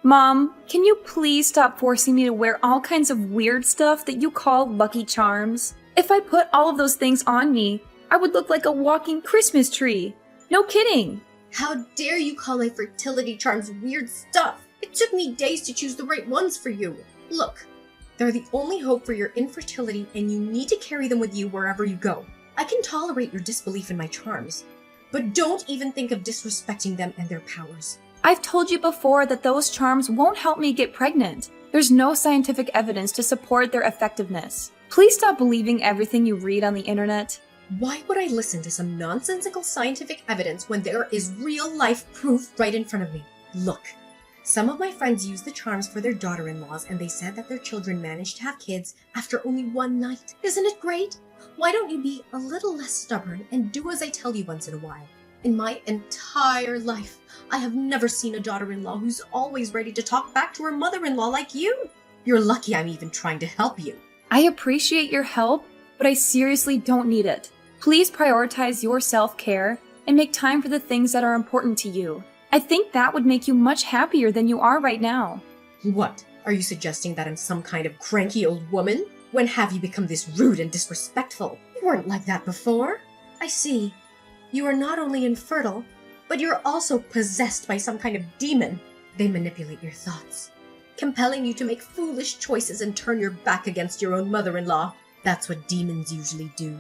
Mom, can you please stop forcing me to wear all kinds of weird stuff that you call Lucky Charms? If I put all of those things on me, I would look like a walking Christmas tree. No kidding. How dare you call my fertility charms weird stuff? It took me days to choose the right ones for you. Look, they're the only hope for your infertility, and you need to carry them with you wherever you go. I can tolerate your disbelief in my charms, but don't even think of disrespecting them and their powers. I've told you before that those charms won't help me get pregnant. There's no scientific evidence to support their effectiveness. Please stop believing everything you read on the internet. Why would I listen to some nonsensical scientific evidence when there is real-life proof right in front of me? Look, some of my friends used the charms for their daughter-in-laws, and they said that their children managed to have kids after only one night. Isn't it great? Why don't you be a little less stubborn and do as I tell you once in a while? In my entire life, I have never seen a daughter-in-law who's always ready to talk back to her mother-in-law like you. You're lucky I'm even trying to help you. I appreciate your help, but I seriously don't need it. Please prioritize your self-care and make time for the things that are important to you. I think that would make you much happier than you are right now. What? Are you suggesting that I'm some kind of cranky old woman? When have you become this rude and disrespectful? You weren't like that before. I see. You are not only infertile, but you're also possessed by some kind of demon. They manipulate your thoughts, compelling you to make foolish choices and turn your back against your own mother-in-law. That's what demons usually do.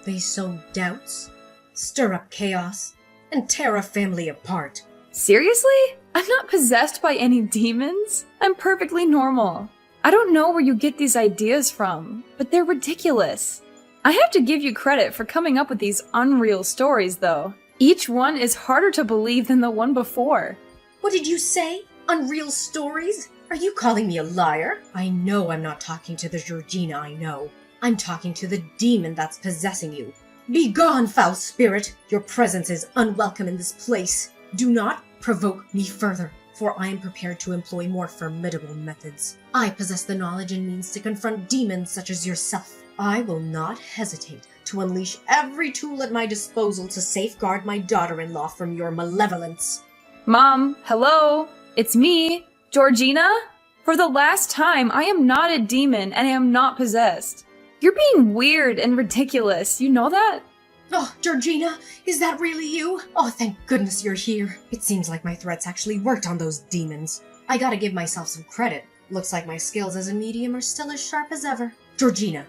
They sow doubts, stir up chaos, and tear a family apart. Seriously? I'm not possessed by any demons. I'm perfectly normal. I don't know where you get these ideas from, but they're ridiculous. I have to give you credit for coming up with these unreal stories, though. Each one is harder to believe than the one before. What did you say? Unreal stories? Are you calling me a liar? I know I'm not talking to the Georgina I know. I'm talking to the demon that's possessing you. Be gone, foul spirit! Your presence is unwelcome in this place. Do not provoke me further, for I am prepared to employ more formidable methods. I possess the knowledge and means to confront demons such as yourself. I will not hesitate to unleash every tool at my disposal to safeguard my daughter-in-law from your malevolence. Mom, hello? It's me, Georgina? For the last time, I am not a demon and I am not possessed. You're being weird and ridiculous, you know that? Oh, Georgina, is that really you? Oh, thank goodness you're here. It seems like my threats actually worked on those demons. I gotta give myself some credit. Looks like my skills as a medium are still as sharp as ever. Georgina,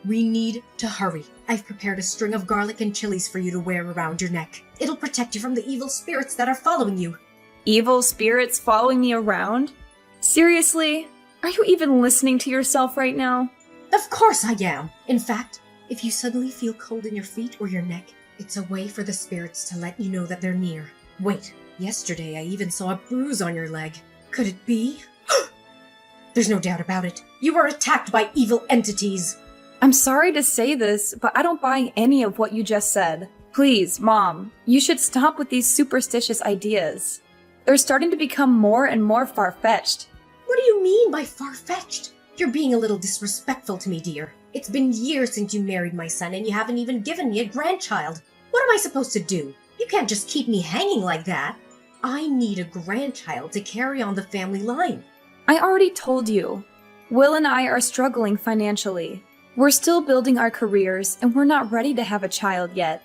we need to hurry. I've prepared a string of garlic and chilies for you to wear around your neck. It'll protect you from the evil spirits that are following you. Evil spirits following me around? Seriously? Are you even listening to yourself right now? Of course I am. In fact, if you suddenly feel cold in your feet or your neck, it's a way for the spirits to let you know that they're near. Wait, yesterday I even saw a bruise on your leg. Could it be? There's no doubt about it. You were attacked by evil entities. I'm sorry to say this, but I don't buy any of what you just said. Please, Mom, you should stop with these superstitious ideas. They're starting to become more and more far-fetched. What do you mean by far-fetched? You're being a little disrespectful to me, dear. It's been years since you married my son, and you haven't even given me a grandchild. What am I supposed to do? You can't just keep me hanging like that. I need a grandchild to carry on the family line. I already told you. Will and I are struggling financially. We're still building our careers, and we're not ready to have a child yet.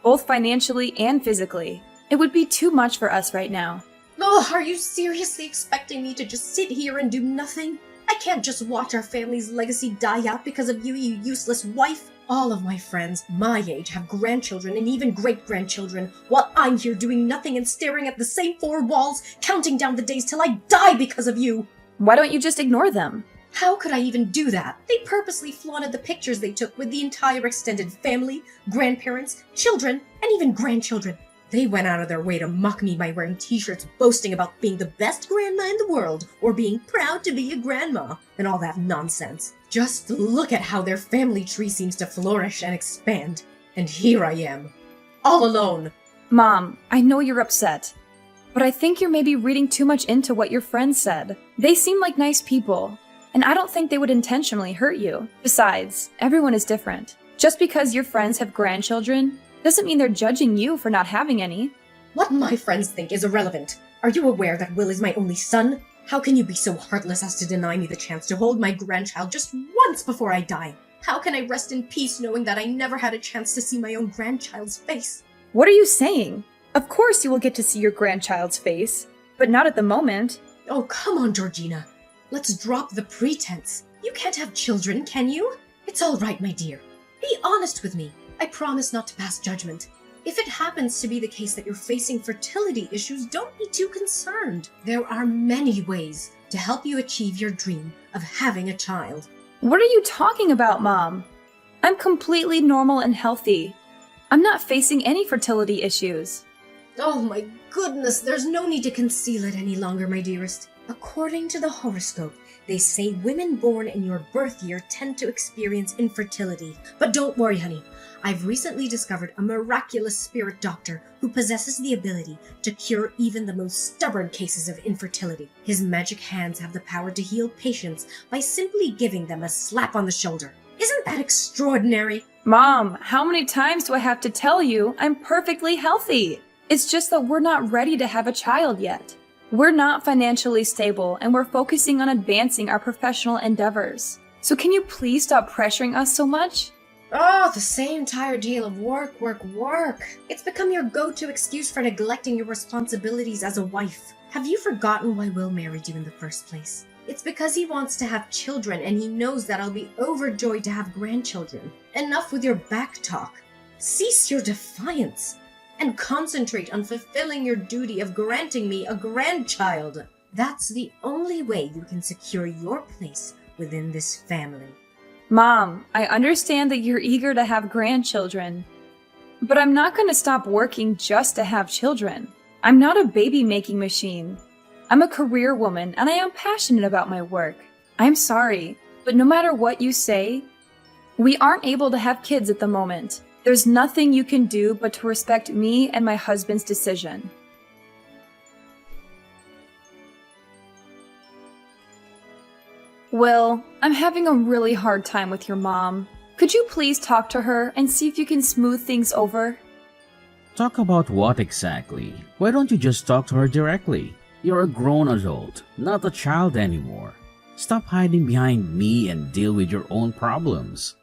Both financially and physically. It would be too much for us right now. Oh, are you seriously expecting me to just sit here and do nothing? I can't just watch our family's legacy die out because of you, you useless wife. All of my friends my age have grandchildren and even great-grandchildren, while I'm here doing nothing and staring at the same four walls, counting down the days till I die because of you. Why don't you just ignore them? How could I even do that? They purposely flaunted the pictures they took with the entire extended family, grandparents, children, and even grandchildren. They went out of their way to mock me by wearing t-shirts boasting about being the best grandma in the world, or being proud to be a grandma, and all that nonsense. Just look at how their family tree seems to flourish and expand. And here I am, all alone. Mom, I know you're upset, but I think you're maybe reading too much into what your friends said. They seem like nice people, and I don't think they would intentionally hurt you. Besides, everyone is different. Just because your friends have grandchildren doesn't mean they're judging you for not having any. What my friends think is irrelevant. Are you aware that Will is my only son? How can you be so heartless as to deny me the chance to hold my grandchild just once before I die? How can I rest in peace knowing that I never had a chance to see my own grandchild's face? What are you saying? Of course you will get to see your grandchild's face, but not at the moment. Oh, come on, Georgina. Let's drop the pretense. You can't have children, can you? It's all right, my dear. Be honest with me. I promise not to pass judgment. If it happens to be the case that you're facing fertility issues, don't be too concerned. There are many ways to help you achieve your dream of having a child. What are you talking about, Mom? I'm completely normal and healthy. I'm not facing any fertility issues. Oh my goodness, there's no need to conceal it any longer, my dearest. According to the horoscope, they say women born in your birth year tend to experience infertility. But don't worry, honey. I've recently discovered a miraculous spirit doctor who possesses the ability to cure even the most stubborn cases of infertility. His magic hands have the power to heal patients by simply giving them a slap on the shoulder. Isn't that extraordinary? Mom, how many times do I have to tell you I'm perfectly healthy? It's just that we're not ready to have a child yet. We're not financially stable and we're focusing on advancing our professional endeavors. So can you please stop pressuring us so much? Oh, the same tired deal of work, work, work. It's become your go-to excuse for neglecting your responsibilities as a wife. Have you forgotten why Will married you in the first place? It's because he wants to have children and he knows that I'll be overjoyed to have grandchildren. Enough with your back talk. Cease your defiance and concentrate on fulfilling your duty of granting me a grandchild. That's the only way you can secure your place within this family. Mom, I understand that you're eager to have grandchildren, but I'm not going to stop working just to have children. I'm not a baby-making machine. I'm a career woman, and I am passionate about my work. I'm sorry, but no matter what you say, we aren't able to have kids at the moment. There's nothing you can do but to respect me and my husband's decision. Will, I'm having a really hard time with your mom. Could you please talk to her and see if you can smooth things over? Talk about what exactly? Why don't you just talk to her directly? You're a grown adult, not a child anymore. Stop hiding behind me and deal with your own problems.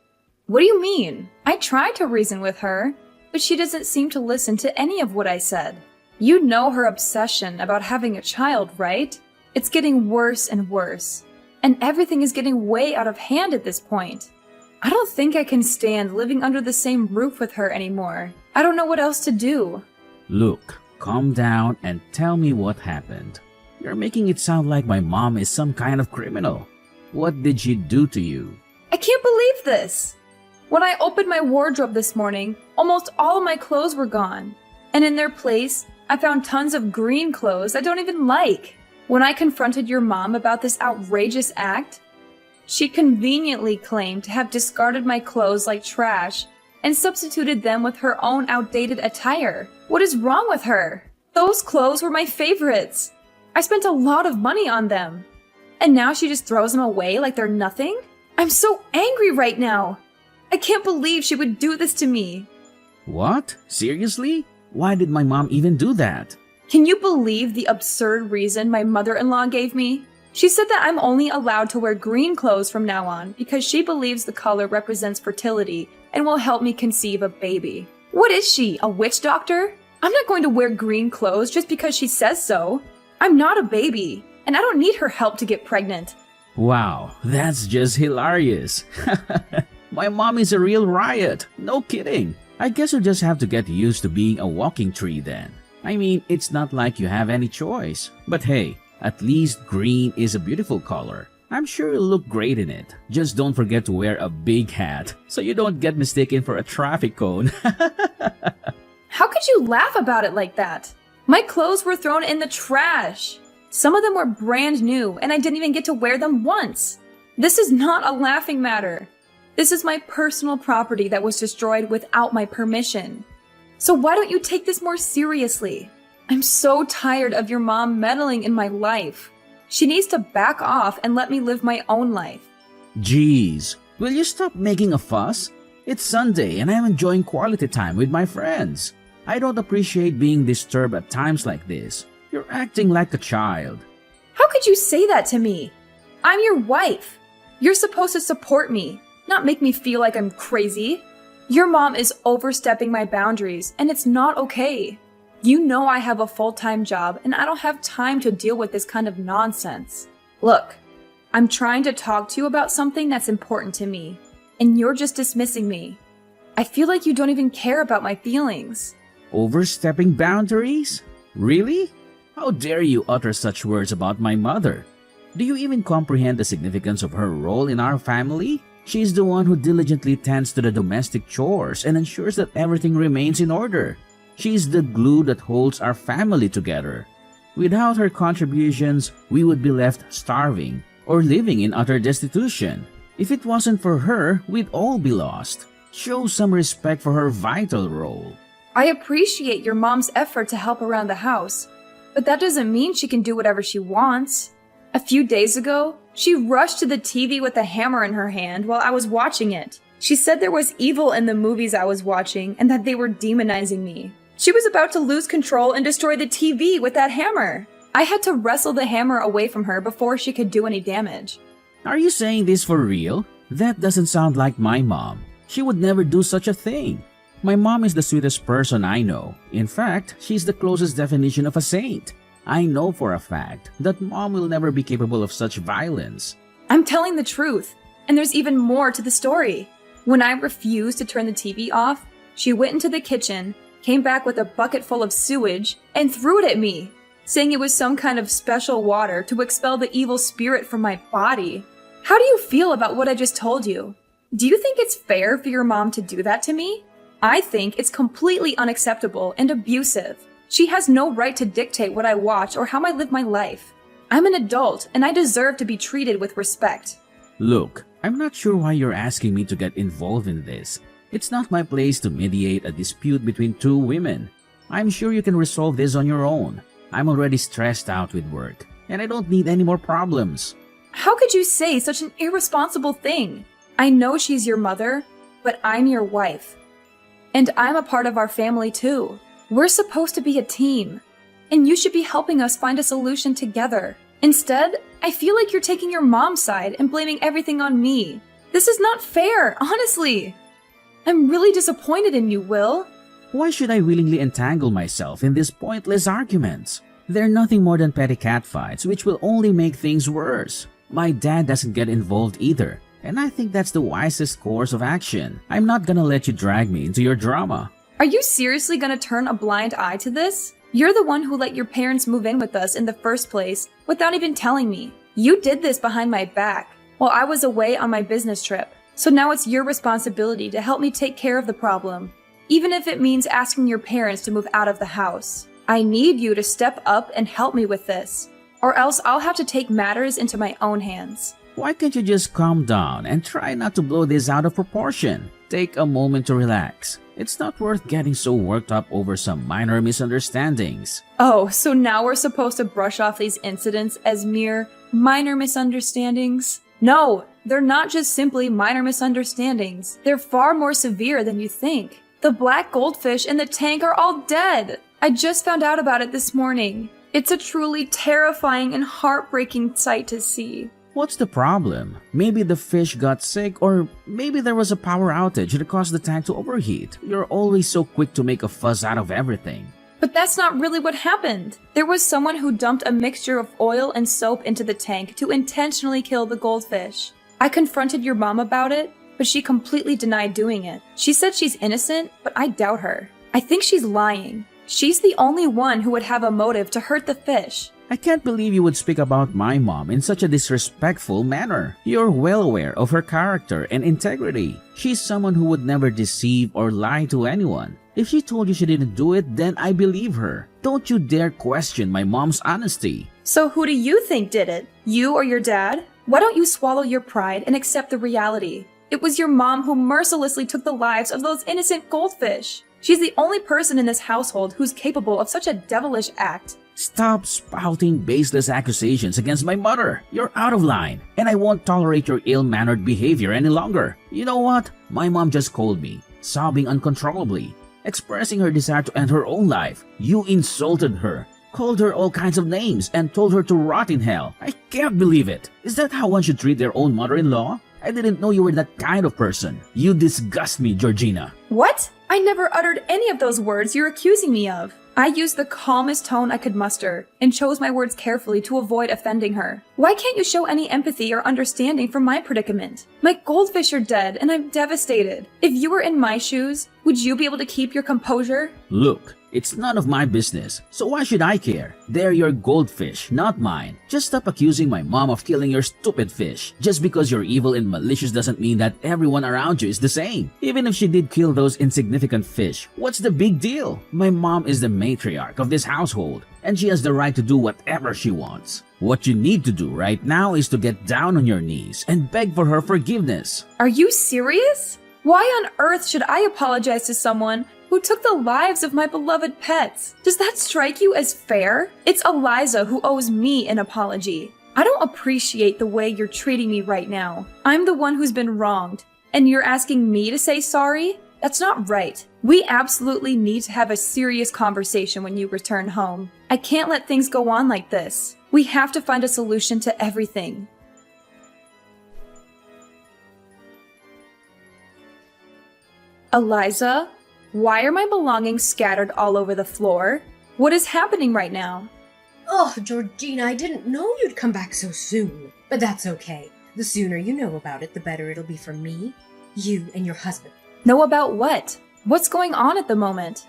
What do you mean? I tried to reason with her, but she doesn't seem to listen to any of what I said. You know her obsession about having a child, right? It's getting worse and worse. And everything is getting way out of hand at this point. I don't think I can stand living under the same roof with her anymore. I don't know what else to do. Look, calm down and tell me what happened. You're making it sound like my mom is some kind of criminal. What did she do to you? I can't believe this. When I opened my wardrobe this morning, almost all of my clothes were gone. And in their place, I found tons of green clothes I don't even like. When I confronted your mom about this outrageous act, she conveniently claimed to have discarded my clothes like trash and substituted them with her own outdated attire. What is wrong with her? Those clothes were my favorites. I spent a lot of money on them. And now she just throws them away like they're nothing? I'm so angry right now. I can't believe she would do this to me. What? Seriously? Why did my mom even do that? Can you believe the absurd reason my mother-in-law gave me? She said that I'm only allowed to wear green clothes from now on because she believes the color represents fertility and will help me conceive a baby. What is she, a witch doctor? I'm not going to wear green clothes just because she says so. I'm not a baby, and I don't need her help to get pregnant. Wow, that's just hilarious. My mom is a real riot. No kidding. I guess you'll just have to get used to being a walking tree then. I mean, it's not like you have any choice. But hey, at least green is a beautiful color. I'm sure you'll look great in it. Just don't forget to wear a big hat so you don't get mistaken for a traffic cone. How could you laugh about it like that? My clothes were thrown in the trash. Some of them were brand new and I didn't even get to wear them once. This is not a laughing matter. This is my personal property that was destroyed without my permission. So why don't you take this more seriously? I'm so tired of your mom meddling in my life. She needs to back off and let me live my own life. Jeez, will you stop making a fuss? It's Sunday and I'm enjoying quality time with my friends. I don't appreciate being disturbed at times like this. You're acting like a child. How could you say that to me? I'm your wife. You're supposed to support me, not make me feel like I'm crazy. Your mom is overstepping my boundaries, and it's not okay. You know I have a full-time job, and I don't have time to deal with this kind of nonsense. Look, I'm trying to talk to you about something that's important to me, and you're just dismissing me. I feel like you don't even care about my feelings. Overstepping boundaries? Really? How dare you utter such words about my mother? Do you even comprehend the significance of her role in our family? She's the one who diligently tends to the domestic chores and ensures that everything remains in order. She's the glue that holds our family together. Without her contributions, we would be left starving or living in utter destitution. If it wasn't for her, we'd all be lost. Show some respect for her vital role. I appreciate your mom's effort to help around the house, but that doesn't mean she can do whatever she wants. A few days ago, she rushed to the TV with a hammer in her hand while I was watching it. She said there was evil in the movies I was watching and that they were demonizing me. She was about to lose control and destroy the TV with that hammer. I had to wrestle the hammer away from her before she could do any damage. Are you saying this for real? That doesn't sound like my mom. She would never do such a thing. My mom is the sweetest person I know. In fact, she's the closest definition of a saint. I know for a fact that mom will never be capable of such violence. I'm telling the truth, and there's even more to the story. When I refused to turn the TV off, she went into the kitchen, came back with a bucket full of sewage, and threw it at me, saying it was some kind of special water to expel the evil spirit from my body. How do you feel about what I just told you? Do you think it's fair for your mom to do that to me? I think it's completely unacceptable and abusive. She has no right to dictate what I watch or how I live my life. I'm an adult, and I deserve to be treated with respect. Look, I'm not sure why you're asking me to get involved in this. It's not my place to mediate a dispute between two women. I'm sure you can resolve this on your own. I'm already stressed out with work, and I don't need any more problems. How could you say such an irresponsible thing? I know she's your mother, but I'm your wife. And I'm a part of our family too. We're supposed to be a team, and you should be helping us find a solution together. Instead, I feel like you're taking your mom's side and blaming everything on me. This is not fair, honestly. I'm really disappointed in you, Will. Why should I willingly entangle myself in these pointless arguments? They're nothing more than petty catfights, which will only make things worse. My dad doesn't get involved either, and I think that's the wisest course of action. I'm not gonna let you drag me into your drama. Are you seriously gonna turn a blind eye to this? You're the one who let your parents move in with us in the first place without even telling me. You did this behind my back while I was away on my business trip. So now it's your responsibility to help me take care of the problem, even if it means asking your parents to move out of the house. I need you to step up and help me with this, or else I'll have to take matters into my own hands. Why can't you just calm down and try not to blow this out of proportion? Take a moment to relax. It's not worth getting so worked up over some minor misunderstandings. Oh, so now we're supposed to brush off these incidents as mere minor misunderstandings? No, they're not just simply minor misunderstandings. They're far more severe than you think. The black goldfish in the tank are all dead. I just found out about it this morning. It's a truly terrifying and heartbreaking sight to see. What's the problem? Maybe the fish got sick, or maybe there was a power outage that caused the tank to overheat. You're always so quick to make a fuss out of everything. But that's not really what happened. There was someone who dumped a mixture of oil and soap into the tank to intentionally kill the goldfish. I confronted your mom about it, but she completely denied doing it. She said she's innocent, but I doubt her. I think she's lying. She's the only one who would have a motive to hurt the fish. I can't believe you would speak about my mom in such a disrespectful manner. You're well aware of her character and integrity. She's someone who would never deceive or lie to anyone. If she told you she didn't do it, then I believe her. Don't you dare question my mom's honesty. So who do you think did it? You or your dad? Why don't you swallow your pride and accept the reality? It was your mom who mercilessly took the lives of those innocent goldfish. She's the only person in this household who's capable of such a devilish act. Stop spouting baseless accusations against my mother. You're out of line, and I won't tolerate your ill-mannered behavior any longer. You know what? My mom just called me, sobbing uncontrollably, expressing her desire to end her own life. You insulted her. Called her all kinds of names and told her to rot in hell. I can't believe it. Is that how one should treat their own mother-in-law? I didn't know you were that kind of person. You disgust me, Georgina. What? I never uttered any of those words you're accusing me of. I used the calmest tone I could muster and chose my words carefully to avoid offending her. Why can't you show any empathy or understanding for my predicament? My goldfish are dead and I'm devastated. If you were in my shoes, would you be able to keep your composure? Look, it's none of my business, so why should I care? They're your goldfish, not mine. Just stop accusing my mom of killing your stupid fish. Just because you're evil and malicious doesn't mean that everyone around you is the same. Even if she did kill those insignificant fish, what's the big deal? My mom is the matriarch of this household, and she has the right to do whatever she wants. What you need to do right now is to get down on your knees and beg for her forgiveness. Are you serious? Why on earth should I apologize to someone who took the lives of my beloved pets? Does that strike you as fair? It's Eliza who owes me an apology. I don't appreciate the way you're treating me right now. I'm the one who's been wronged, and you're asking me to say sorry? That's not right. We absolutely need to have a serious conversation when you return home. I can't let things go on like this. We have to find a solution to everything. Eliza? Why are my belongings scattered all over the floor? What is happening right now? Oh, Georgina, I didn't know you'd come back so soon. But that's okay. The sooner you know about it, the better it'll be for me, you, and your husband. Know about what? What's going on at the moment?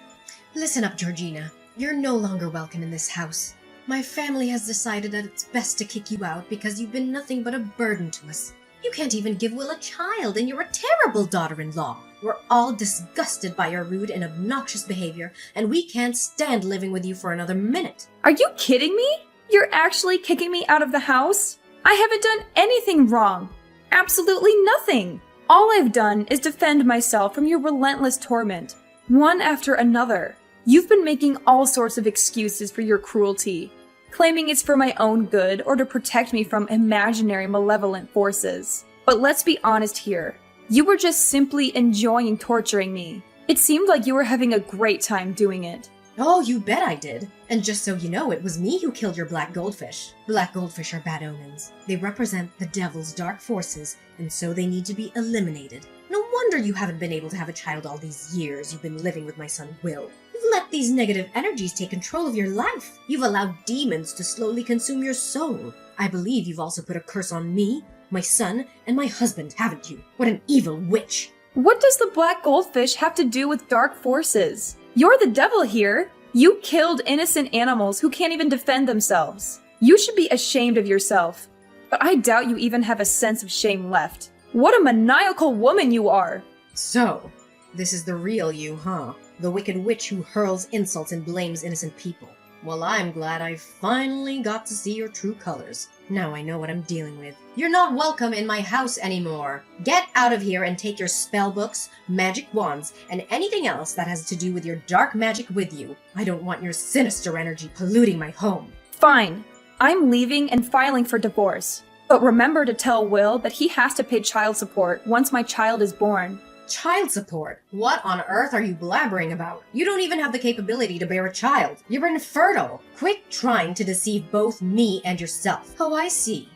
Listen up, Georgina. You're no longer welcome in this house. My family has decided that it's best to kick you out because you've been nothing but a burden to us. You can't even give Will a child, and you're a terrible daughter-in-law. We're all disgusted by your rude and obnoxious behavior, and we can't stand living with you for another minute. Are you kidding me? You're actually kicking me out of the house? I haven't done anything wrong. Absolutely nothing. All I've done is defend myself from your relentless torment, one after another. You've been making all sorts of excuses for your cruelty, claiming it's for my own good or to protect me from imaginary malevolent forces. But let's be honest here. You were just simply enjoying torturing me. It seemed like you were having a great time doing it. Oh, you bet I did. And just so you know, it was me who killed your black goldfish. Black goldfish are bad omens. They represent the devil's dark forces, and so they need to be eliminated. No wonder you haven't been able to have a child all these years you've been living with my son Will. You've let these negative energies take control of your life. You've allowed demons to slowly consume your soul. I believe you've also put a curse on me, my son, and my husband, haven't you? What an evil witch! What does the black goldfish have to do with dark forces? You're the devil here. You killed innocent animals who can't even defend themselves. You should be ashamed of yourself. But I doubt you even have a sense of shame left. What a maniacal woman you are! So, this is the real you, huh? The wicked witch who hurls insults and blames innocent people. Well, I'm glad I finally got to see your true colors. Now I know what I'm dealing with. You're not welcome in my house anymore. Get out of here and take your spell books, magic wands, and anything else that has to do with your dark magic with you. I don't want your sinister energy polluting my home. Fine. I'm leaving and filing for divorce. But remember to tell Will that he has to pay child support once my child is born. Child support? What on earth are you blabbering about? You don't even have the capability to bear a child. You're infertile. Quit trying to deceive both me and yourself. Oh, I see.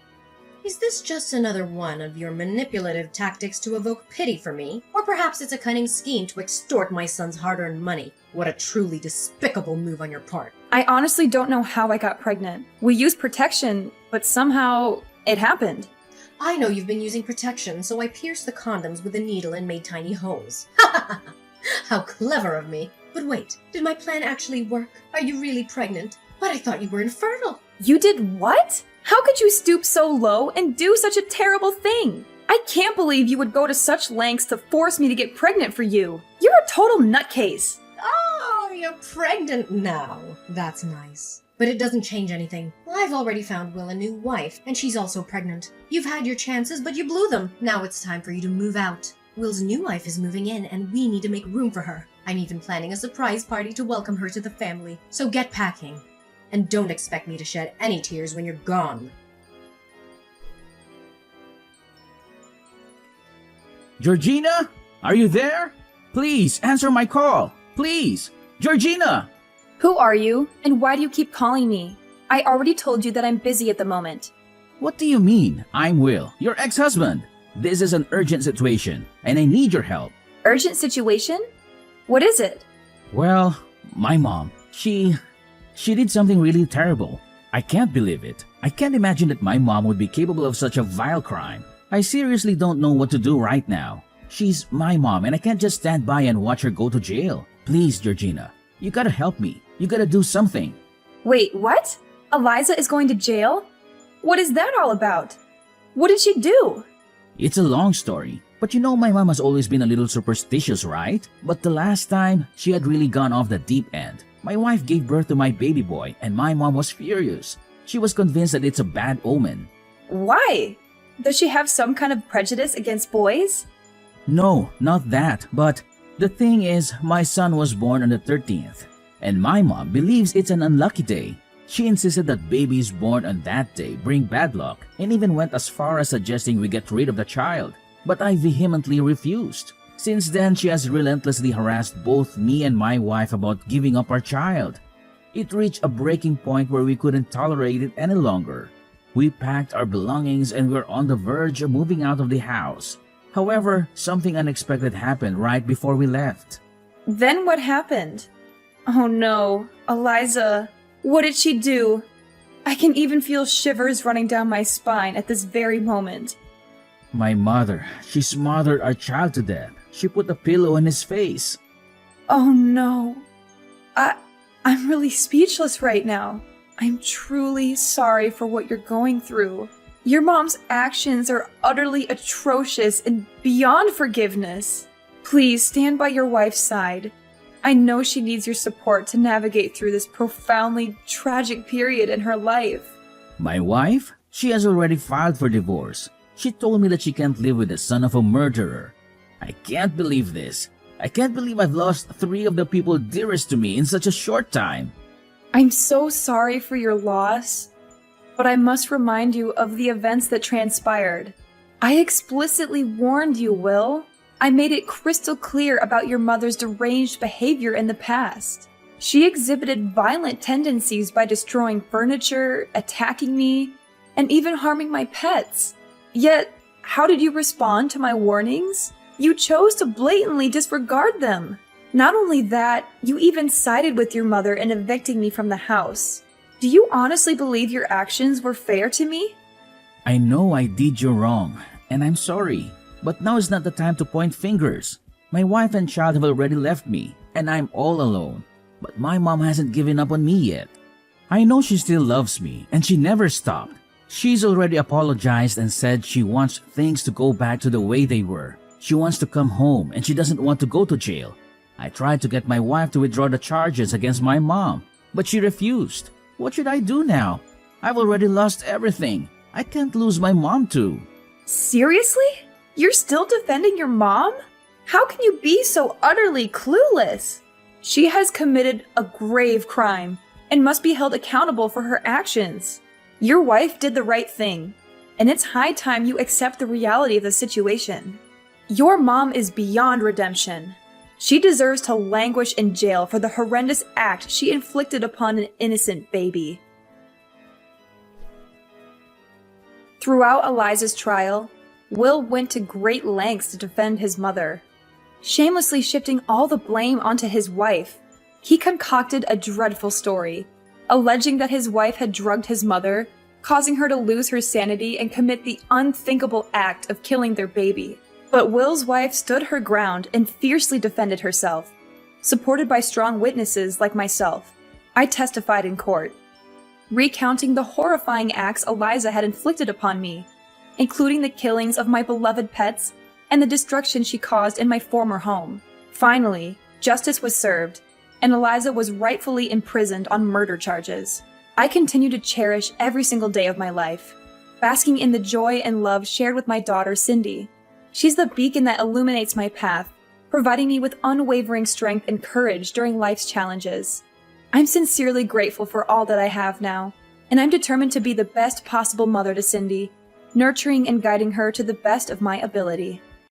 Is this just another one of your manipulative tactics to evoke pity for me? Or perhaps it's a cunning scheme to extort my son's hard-earned money? What a truly despicable move on your part. I honestly don't know how I got pregnant. We used protection, but somehow it happened. I know you've been using protection, so I pierced the condoms with a needle and made tiny holes. Ha ha ha! How clever of me. But wait, did my plan actually work? Are you really pregnant? But I thought you were infertile. You did what? How could you stoop so low and do such a terrible thing? I can't believe you would go to such lengths to force me to get pregnant for you. You're a total nutcase. Oh, you're pregnant now. That's nice. But it doesn't change anything. I've already found Will a new wife, and she's also pregnant. You've had your chances, but you blew them. Now it's time for you to move out. Will's new wife is moving in, and we need to make room for her. I'm even planning a surprise party to welcome her to the family. So get packing. And don't expect me to shed any tears when you're gone. Georgina? Are you there? Please, answer my call. Please. Georgina! Who are you, and why do you keep calling me? I already told you that I'm busy at the moment. What do you mean? I'm Will, your ex-husband. This is an urgent situation, and I need your help. Urgent situation? What is it? Well, my mom, she did something really terrible. I can't believe it. I can't imagine that my mom would be capable of such a vile crime. I seriously don't know what to do right now. She's my mom, and I can't just stand by and watch her go to jail. Please, Georgina, you gotta help me. You gotta do something. Wait, what? Eliza is going to jail? What is that all about? What did she do? It's a long story, but you know my mom has always been a little superstitious, right? But the last time, she had really gone off the deep end. My wife gave birth to my baby boy, and my mom was furious. She was convinced that it's a bad omen. Why? Does she have some kind of prejudice against boys? No, not that, but the thing is, my son was born on the 13th, and my mom believes it's an unlucky day. She insisted that babies born on that day bring bad luck, and even went as far as suggesting we get rid of the child. But I vehemently refused. Since then, she has relentlessly harassed both me and my wife about giving up our child. It reached a breaking point where we couldn't tolerate it any longer. We packed our belongings and were on the verge of moving out of the house. However, something unexpected happened right before we left. Then what happened? Oh no, Eliza, what did she do? I can even feel shivers running down my spine at this very moment. My mother, she smothered our child to death. She put a pillow in his face. Oh no. I'm really speechless right now. I'm truly sorry for what you're going through. Your mom's actions are utterly atrocious and beyond forgiveness. Please stand by your wife's side. I know she needs your support to navigate through this profoundly tragic period in her life. My wife? She has already filed for divorce. She told me that she can't live with the son of a murderer. I can't believe this. I can't believe I've lost 3 of the people dearest to me in such a short time. I'm so sorry for your loss, but I must remind you of the events that transpired. I explicitly warned you, Will. I made it crystal clear about your mother's deranged behavior in the past. She exhibited violent tendencies by destroying furniture, attacking me, and even harming my pets. Yet, how did you respond to my warnings? You chose to blatantly disregard them. Not only that, you even sided with your mother in evicting me from the house. Do you honestly believe your actions were fair to me? I know I did you wrong, and I'm sorry. But now is not the time to point fingers. My wife and child have already left me, and I'm all alone. But my mom hasn't given up on me yet. I know she still loves me, and she never stopped. She's already apologized and said she wants things to go back to the way they were. She wants to come home, and she doesn't want to go to jail. I tried to get my wife to withdraw the charges against my mom, but she refused. What should I do now? I've already lost everything. I can't lose my mom too. Seriously? You're still defending your mom? How can you be so utterly clueless? She has committed a grave crime and must be held accountable for her actions. Your wife did the right thing, and it's high time you accept the reality of the situation. Your mom is beyond redemption. She deserves to languish in jail for the horrendous act she inflicted upon an innocent baby. Throughout Eliza's trial, Will went to great lengths to defend his mother. Shamelessly shifting all the blame onto his wife, he concocted a dreadful story, alleging that his wife had drugged his mother, causing her to lose her sanity and commit the unthinkable act of killing their baby. But Will's wife stood her ground and fiercely defended herself. Supported by strong witnesses like myself, I testified in court, recounting the horrifying acts Eliza had inflicted upon me, including the killings of my beloved pets and the destruction she caused in my former home. Finally, justice was served, and Eliza was rightfully imprisoned on murder charges. I continue to cherish every single day of my life, basking in the joy and love shared with my daughter, Cindy. She's the beacon that illuminates my path, providing me with unwavering strength and courage during life's challenges. I'm sincerely grateful for all that I have now, and I'm determined to be the best possible mother to Cindy, nurturing and guiding her to the best of my ability.